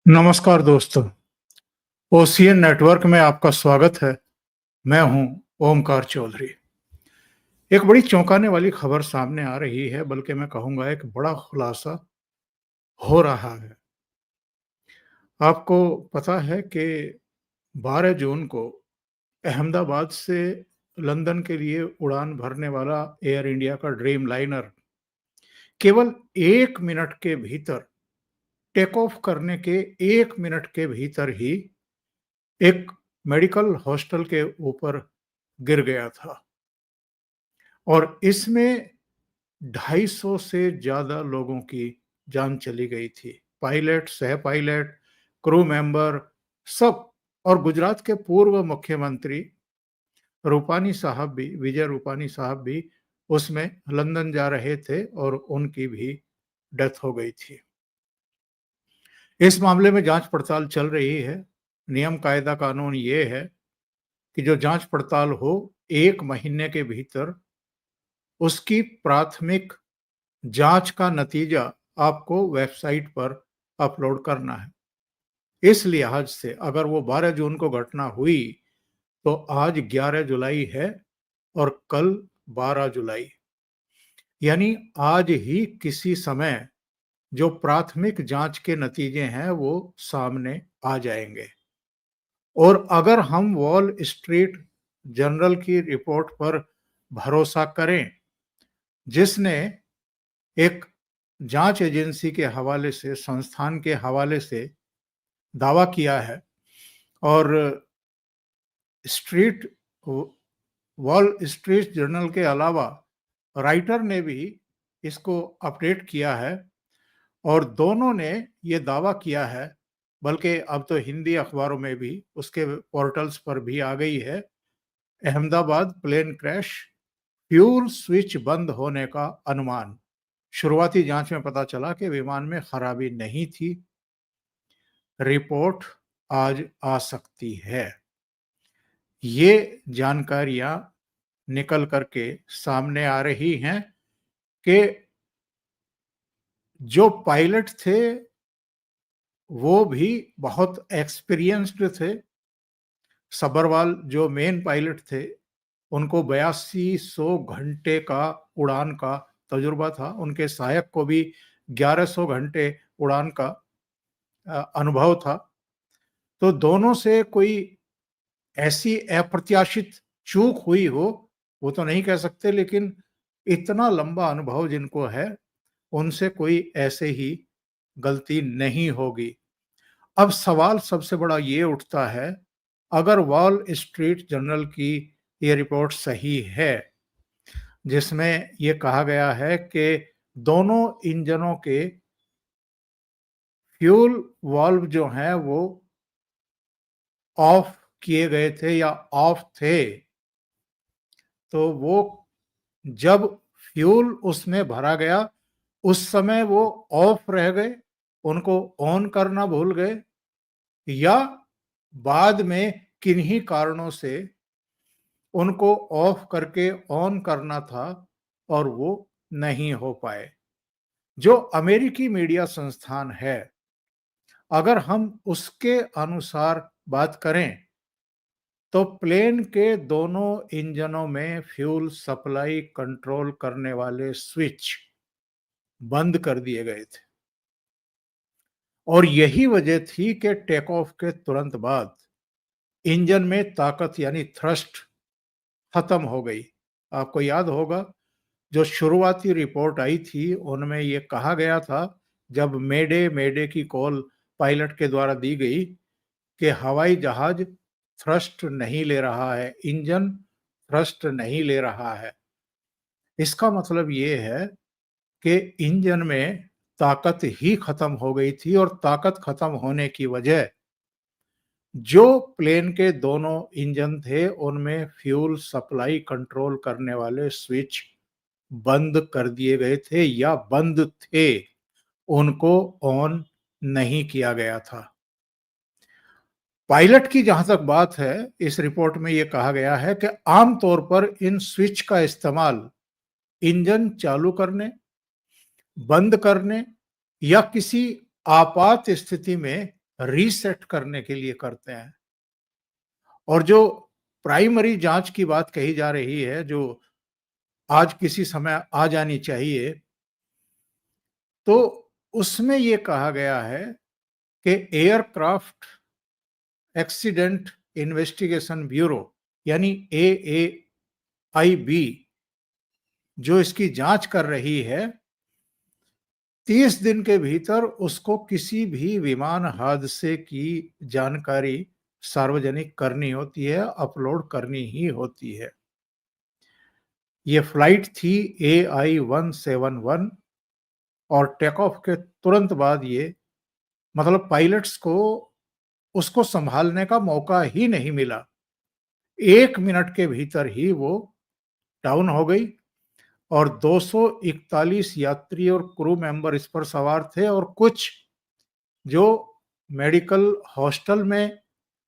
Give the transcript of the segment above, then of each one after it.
नमस्कार दोस्तों, ocean network में आपका स्वागत है। मैं हूं ओमकार चौधरी। एक बड़ी चौंकाने वाली खबर सामने आ रही है, बल्कि मैं कहूंगा एक बड़ा खुलासा हो रहा है। आपको पता है कि 12 जून को अहमदाबाद से लंदन के लिए उड़ान भरने वाला एयर इंडिया का ड्रीम लाइनर केवल 1 मिनट के भीतर टेक ऑफ करने के 1 मिनट के भीतर ही एक मेडिकल हॉस्टल के ऊपर गिर गया था और इसमें 250 से ज्यादा लोगों की जान चली गई थी। पायलट, सह पायलट, क्रू मेंबर, सब। और गुजरात के पूर्व मुख्यमंत्री रूपानी साहब भी, विजय रूपानी साहब भी उसमें लंदन जा रहे थे और उनकी भी डेथ हो गई थी। इस मामले में जांच पड़ताल चल रही है। नियम कायदा कानून ये है कि जो जांच पड़ताल हो, 1 महीने के भीतर उसकी प्राथमिक जांच का नतीजा आपको वेबसाइट पर अपलोड करना है। इस लिहाज से अगर वो 12 जून को घटना हुई तो आज 11 जुलाई है और कल 12 जुलाई, यानी आज ही किसी समय जो प्राथमिक जांच के नतीजे हैं वो सामने आ जाएंगे। और अगर हम वॉल स्ट्रीट जर्नल की रिपोर्ट पर भरोसा करें, जिसने एक जांच एजेंसी के हवाले से, संस्थान के हवाले से दावा किया है, और स्ट्रीट वॉल स्ट्रीट जर्नल के अलावा राइटर ने भी इसको अपडेट किया है और दोनों ने ये दावा किया है, बल्कि अब तो हिंदी अखबारों में भी, उसके पोर्टल्स पर भी आ गई है, Ahmedabad plane crash, fuel switch बंद होने का अनुमान। शुरुआती जांच में पता चला कि विमान में खराबी नहीं थी। रिपोर्ट आज आ सकती है। ये जानकारियां निकल करके सामने आ रही हैं कि जो पायलट थे वो भी बहुत एक्सपीरियंस्ड थे। सबरवाल जो मेन पायलट थे, उनको 8200 घंटे का उड़ान का तजुर्बा था। उनके सहायक को भी 1100 घंटे उड़ान का अनुभव था। तो दोनों से कोई ऐसी अप्रत्याशित चूक हुई हो वो तो नहीं कह सकते, लेकिन इतना लंबा अनुभव जिनको है उनसे कोई ऐसे ही गलती नहीं होगी। अब सवाल सबसे बड़ा ये उठता है, अगर वॉल स्ट्रीट जर्नल की ये रिपोर्ट सही है, जिसमें ये कहा गया है कि दोनों इंजनों के फ्यूल वाल्व जो हैं वो ऑफ किए गए थे या ऑफ थे, तो वो जब फ्यूल उसमें भरा गया उस समय वो ऑफ रह गए, उनको ऑन करना भूल गए, या बाद में किन्हीं कारणों से उनको ऑफ करके ऑन करना था और वो नहीं हो पाए। जो अमेरिकी मीडिया संस्थान है, अगर हम उसके अनुसार बात करें तो प्लेन के दोनों इंजनों में फ्यूल सप्लाई कंट्रोल करने वाले स्विच बंद कर दिए गए थे और यही वजह थी कि टेक ऑफ के तुरंत बाद इंजन में ताकत यानी थ्रस्ट खत्म हो गई। आपको याद होगा, जो शुरुआती रिपोर्ट आई थी उनमें यह कहा गया था, जब मेडे मेडे की कॉल पायलट के द्वारा दी गई, कि हवाई जहाज थ्रस्ट नहीं ले रहा है, इंजन थ्रस्ट नहीं ले रहा है। इसका मतलब ये है कि इंजन में ताकत ही खत्म हो गई थी और ताकत खत्म होने की वजह, जो प्लेन के दोनों इंजन थे उनमें फ्यूल सप्लाई कंट्रोल करने वाले स्विच बंद कर दिए गए थे या बंद थे, उनको ऑन नहीं किया गया था। पायलट की जहां तक बात है, इस रिपोर्ट में यह कहा गया है कि आमतौर पर इन स्विच का इस्तेमाल इंजन चालू करने, बंद करने या किसी आपात स्थिति में रीसेट करने के लिए करते हैं। और जो प्राइमरी जांच की बात कही जा रही है, जो आज किसी समय आ जानी चाहिए, तो उसमें ये कहा गया है कि एयरक्राफ्ट एक्सीडेंट इन्वेस्टिगेशन ब्यूरो यानी एएआईबी जो इसकी जांच कर रही है, 30 दिन के भीतर उसको किसी भी विमान हादसे की जानकारी सार्वजनिक करनी होती है, अपलोड करनी ही होती है। ये फ्लाइट थी AI-171 और टेक ऑफ के तुरंत बाद ये, मतलब पायलट्स को उसको संभालने का मौका ही नहीं मिला। 1 मिनट के भीतर ही वो डाउन हो गई और 241 यात्री और क्रू मेंबर इस पर सवार थे और कुछ जो मेडिकल हॉस्टल में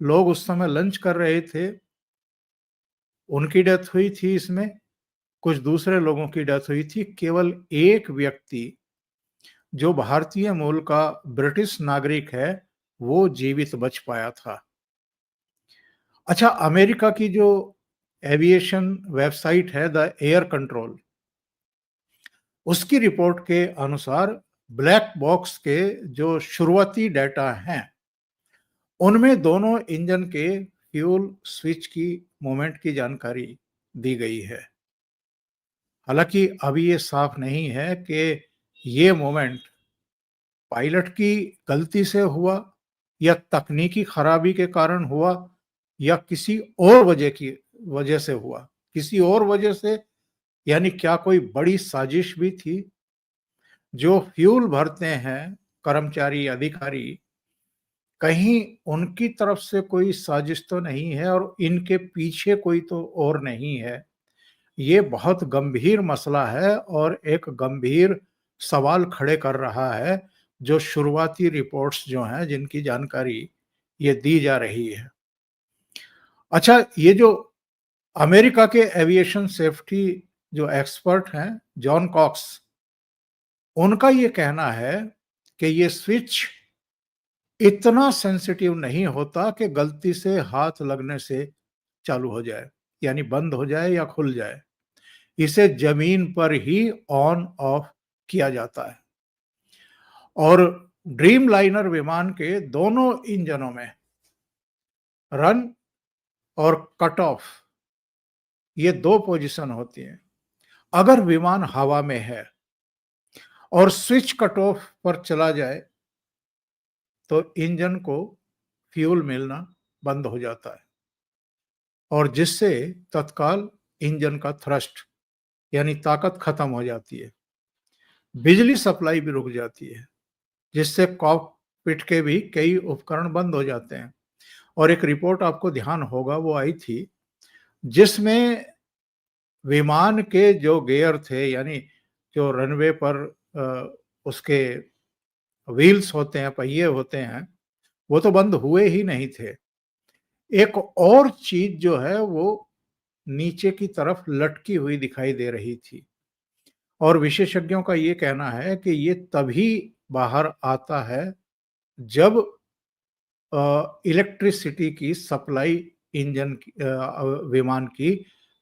लोग उस समय लंच कर रहे थे, उनकी डेथ हुई थी इसमें, कुछ दूसरे लोगों की डेथ हुई थी। केवल एक व्यक्ति जो भारतीय मूल का ब्रिटिश नागरिक है, वो जीवित बच पाया था। अच्छा, अमेरिका की जो एविएशन वेबसाइट है द एयर कंट्रोल, उसकी रिपोर्ट के अनुसार ब्लैक बॉक्स के जो शुरुआती डेटा हैं, उनमें दोनों इंजन के फ्यूल स्विच की मूवमेंट की जानकारी दी गई है। हालांकि अभी ये साफ नहीं है कि ये मूवमेंट पायलट की गलती से हुआ या तकनीकी खराबी के कारण हुआ या किसी और वजह से हुआ। किसी और वजह से यानी क्या कोई बड़ी साजिश भी थी? जो फ्यूल भरते हैं कर्मचारी, अधिकारी, कहीं उनकी तरफ से कोई साजिश तो नहीं है और इनके पीछे कोई तो और नहीं है? ये बहुत गंभीर मसला है और एक गंभीर सवाल खड़े कर रहा है, जो शुरुआती रिपोर्ट्स जो हैं, जिनकी जानकारी ये दी जा रही है। अच्छा, ये जो अमेरिका के एविएशन सेफ्टी जो एक्सपर्ट हैं, जॉन कॉक्स, उनका ये कहना है कि ये स्विच इतना सेंसिटिव नहीं होता कि गलती से हाथ लगने से चालू हो जाए, यानी बंद हो जाए या खुल जाए। इसे जमीन पर ही ऑन ऑफ किया जाता है। और ड्रीम लाइनर विमान के दोनों इंजनों में रन और कट ऑफ, ये दो पोजीशन होती हैं। अगर विमान हवा में है और स्विच कट ऑफ पर चला जाए तो इंजन को फ्यूल मिलना बंद हो जाता है और जिससे तत्काल इंजन का थ्रस्ट यानी ताकत खत्म हो जाती है। बिजली सप्लाई भी रुक जाती है, जिससे कॉकपिट के भी कई उपकरण बंद हो जाते हैं। और एक रिपोर्ट आपको ध्यान होगा वो आई थी, जिसमें विमान के जो गियर थे, यानी जो रनवे पर उसके व्हील्स होते हैं, पहिए होते हैं, वो तो बंद हुए ही नहीं थे। एक और चीज जो है वो नीचे की तरफ लटकी हुई दिखाई दे रही थी और विशेषज्ञों का ये कहना है कि ये तभी बाहर आता है जब इलेक्ट्रिसिटी की सप्लाई विमान की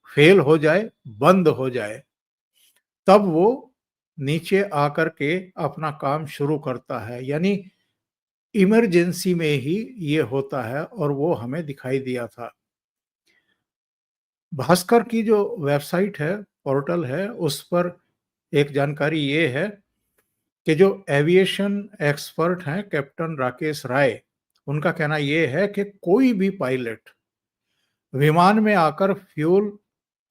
फेल हो जाए, बंद हो जाए, तब वो नीचे आकर के अपना काम शुरू करता है। यानी इमरजेंसी में ही ये होता है और वो हमें दिखाई दिया था। भास्कर की जो वेबसाइट है, पोर्टल है, उस पर एक जानकारी ये है कि जो एविएशन एक्सपर्ट हैं कैप्टन राकेश राय, उनका कहना ये है कि कोई भी पायलट विमान में आकर फ्यूल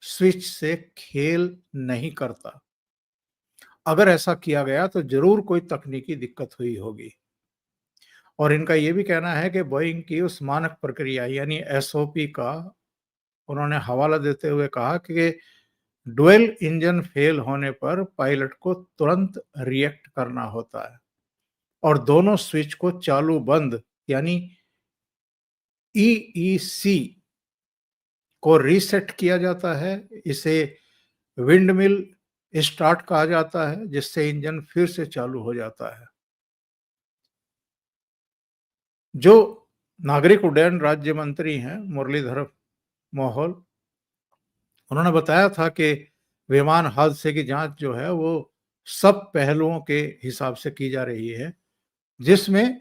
स्विच से खेल नहीं करता। अगर ऐसा किया गया तो जरूर कोई तकनीकी दिक्कत हुई होगी। और इनका ये भी कहना है कि बोइंग की उस मानक प्रक्रिया यानी एसओपी का उन्होंने हवाला देते हुए कहा कि डुअल इंजन फेल होने पर पायलट को तुरंत रिएक्ट करना होता है और दोनों स्विच को चालू बंद यानी ईईसी को रीसेट किया जाता है। इसे विंडमिल स्टार्ट कहा जाता है, जिससे इंजन फिर से चालू हो जाता है। जो नागरिक उड्डयन राज्य मंत्री हैं मुरलीधर मोहोल, उन्होंने बताया था कि विमान हादसे की जांच जो है वो सब पहलुओं के हिसाब से की जा रही है, जिसमें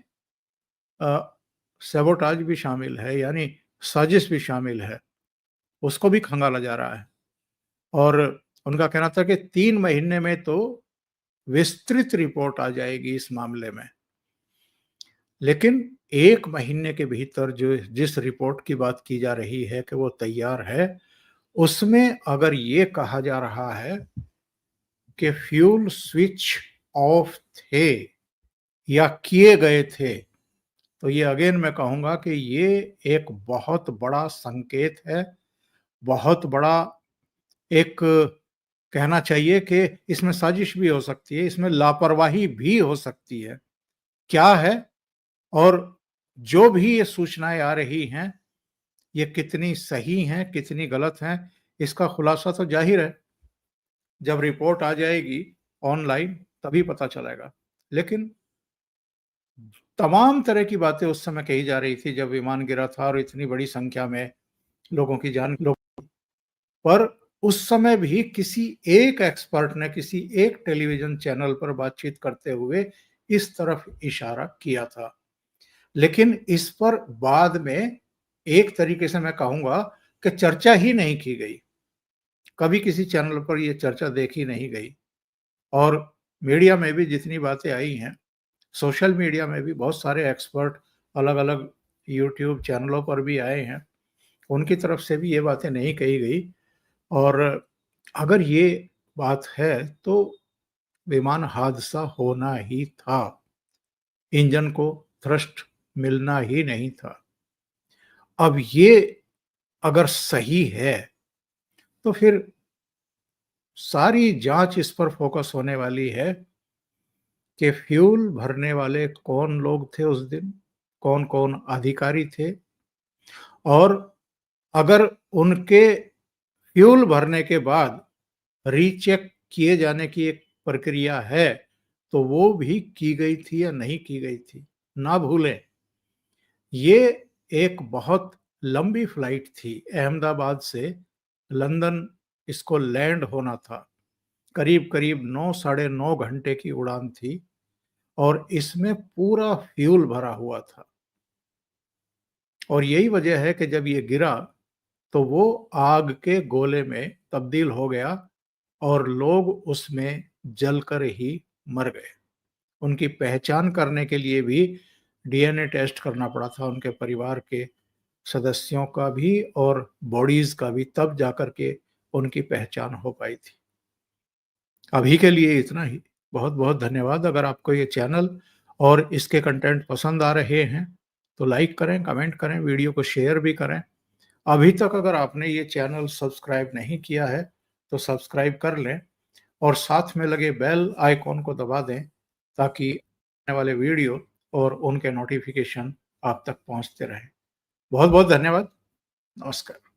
सैबोटाज भी शामिल है, यानी साजिश भी शामिल है, उसको भी खंगाला जा रहा है। और उनका कहना था कि 3 महीने में तो विस्तृत रिपोर्ट आ जाएगी इस मामले में। लेकिन 1 महीने के भीतर जो जिस रिपोर्ट की बात की जा रही है कि वो तैयार है, उसमें अगर ये कहा जा रहा है कि फ्यूल स्विच ऑफ थे या किए गए थे, तो ये अगेन मैं कहूँगा कि ये एक बहुत बड़ा संकेत है, बहुत बड़ा एक कहना चाहिए कि इसमें साजिश भी हो सकती है, इसमें लापरवाही भी हो सकती है। क्या है और जो भी ये सूचनाएँ आ रही हैं, ये कितनी सही हैं, कितनी गलत हैं, इसका खुलासा तो ज़ाहिर है, जब रिपोर्ट आ जाएगी ऑनलाइन तभी पता चलेगा। लेकिन तमाम तरह की बातें उस समय कही जा रही थी जब विमान गिरा था और इतनी बड़ी संख्या में लोगों की जान पर उस समय भी किसी एक एक्सपर्ट ने किसी एक टेलीविज़न चैनल पर बातचीत करते हुए इस तरफ इशारा किया था। लेकिन इस पर बाद में एक तरीके से मैं कहूँगा कि चर्चा ही नहीं की गई। कभी किसी चैनल पर ये चर्चा देखी नहीं गई और मीडिया में भी जितनी बातें आई हैं, सोशल मीडिया में भी बहुत सारे एक्सपर्ट अलग-अलग यूट्यूब चैनलों पर भी आए हैं। उनकी तरफ से भी ये बातें नहीं कही गई और अगर ये बात है तो विमान हादसा होना ही था। इंजन को थ्रस्ट मिलना ही नहीं था। अब ये अगर सही है, तो फिर सारी जाँच इस पर फ़ोकस होने वाली है कि फ्यूल भरने वाले कौन लोग थे उस दिन, कौन-कौन अधिकारी थे और अगर उनके फ्यूल भरने के बाद रीचेक किए जाने की एक प्रक्रिया है, तो वो भी की गई थी या नहीं की गई थी। ना भूलें, ये एक बहुत लंबी फ्लाइट थी, अहमदाबाद से लंदन इसको लैंड होना था। करीब-करीब 9 साढ़े 9 घंटे की उड़ान थी और इसमें पूरा फ्यूल भरा हुआ था। और यही वजह है कि जब ये गिरा, तो वो आग के गोले में तब्दील हो गया और लोग उसमें जलकर ही मर गए। उनकी पहचान करने के लिए भी डीएनए टेस्ट करना पड़ा था उनके परिवार के सदस्यों का भी और बॉडीज़ का भी, तब जाकर के उनकी पहचान हो पाई थी। अभी के लिए इतना ही। बहुत-बहुत धन्यवाद। अगर आपको ये चैनल और इसके कंटेंट पसंद आ रहे हैं, तो लाइक करें, कमेंट करें, वीडियो को शेयर भी करें। अभी तक अगर आपने ये चैनल सब्सक्राइब नहीं किया है, तो सब्सक्राइब कर लें और साथ में लगे बेल आइकॉन को दबा दें, ताकि आने वाले वीडियो और उनके नोटिफ़िकेशन आप तक पहुँचते रहें। बहुत-बहुत धन्यवाद। नमस्कार।